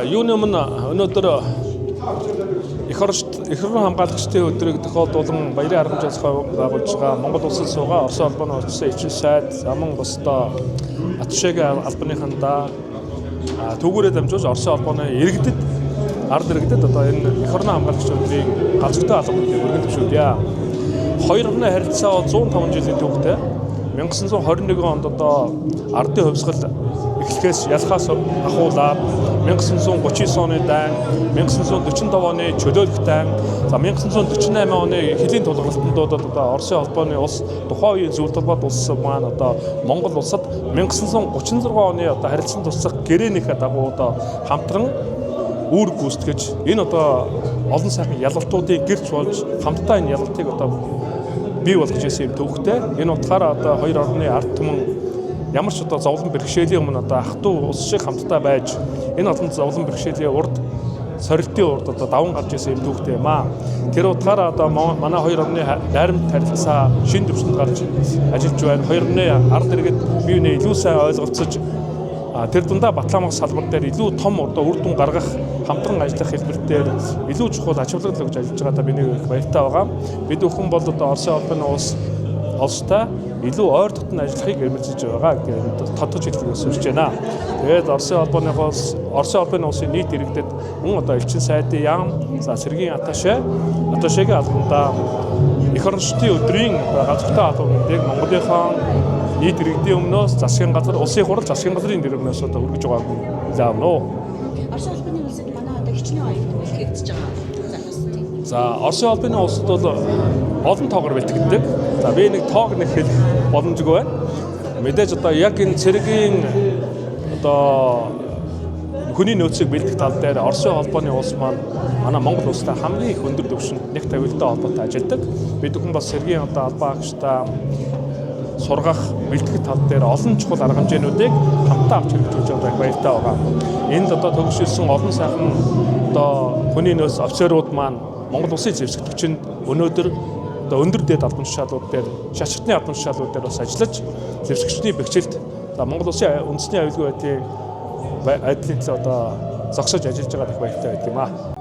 Юуны өмнө өнөөдөр их орон хамгаалагчдын өдрийг тохиолдуулан баярын арга зохион байгуулж байгаа Монгол Улсын суугаа Орос улбаны улсын ичил сайд аман босдоо Атшагийн албаныхандаа түүгээрээ дамжуулж Орос улбаны иргэдэд ард иргэдэд одоо энэ их орон хамгаалагч өдрийн галзууртай албаны өргөн төвшүүлье. Хоёр орны харилцаа 105 жилийн түүхтэй 1921 онд одоо ардын хувьсгал эхлэхээс ялхаас ахуулаад 1939 оны дайн, 1945 оны чөлөөлөх дайн, 1948 оны хэлийн тулгалтандууд одоо Оросын холбооны улс тухайн үеийн зөвлөлт холбоот улс маань одоо Монгол улсад 1936 оны одоо харилцан тусах гэрээнийхээ дагуу одоо хамтран үүр гүйцэтгэж энэ одоо олон сайхан ялалтуудын гэрч болж хамтдаа энэ ялалтыг одоо бий болгож ирсэн юм төвхтэй. Энэ утгаараа одоо хоёр орны ард түмэн ямар ч одоо зовлон бэрхшээлийн өмнө одоо ах トゥ улс шиг хамтдаа байж энэ олон зовлон бэрхшээлийн урд сорилтын урд одоо даван гарч ирсэн юм төвхтэй юм аа. Тэр утгаараа одоо манай хоёр орны найрамд харилцаа шин төвшөнд гарч ажиллаж байна. Хоёр орны ард иргэд бие биенээ илүү сайн ойлголцож тэр дундаа Батламгас салбар дээр илүү том одоо үр дүн гаргах хамтран ажиллах хэлбэр дээр илүү чухал ач холбогдол өгж ажиллаж байгаадаа миний их баяртай байгаа. Бид бүхэн бол одоо Оросын холбооны улстай илүү ойр дотн ажиллахыг эрмэлзэж байгаа гэж тодорч хэлхийг хүсэж байна. Тэгээд Оросын холбооны улсын нийт иргэдэд мөн одоо элчин сайдын яам, за цэргийн аташагийн албандаа их орнчдын өдрийн галзууртай албануудыг Монголынхаа нийт иргэдийн өмнөөс засгийн газар, улсын хурал засгийн газрын нэрнээс одоо хүргэж байгааг заавна уу. Оросын холбооны улсад манай одоо хичнээн аюул бэлтгэгдэж байгаа. За Оросын холбооны улсад бол олон тоогоор бэлтгэдэг. За би нэг тоог нэг хэлэх боломжгүй байна. Мэдээж одоо яг энэ цэргийн одоо хүний нөөцийг бэлдэх тал дээр Оросын холбооны улс маань манай Монгол улстай хамгийн их өндөр түвшинд нэг тавилттай холбоотой ажилладаг. Бид бүхэн бас цэргийн одоо албан агчтай сургах бэлтгэх тал дээр олон чухал арга хэмжээнүүдийг хамтдаа авч хэрэгжүүлж байгааг баяртай байгаа. Энд одоо төгсөлсөн олон сайхан одоо хүний нөөц офицерууд маань Монгол улсын зэвсэгтгчинд өнөөдөр одоо өндөр дээд албан тушаалууд дээр, шашртны албан тушаалууд дээр бас ажиллаж зэвсэгчдийн бэхжилд за Монгол улсын үндэсний аюулгүй байдлын төлөө одоо зогсож ажиллаж байгаа их баяртай байдаг юм аа.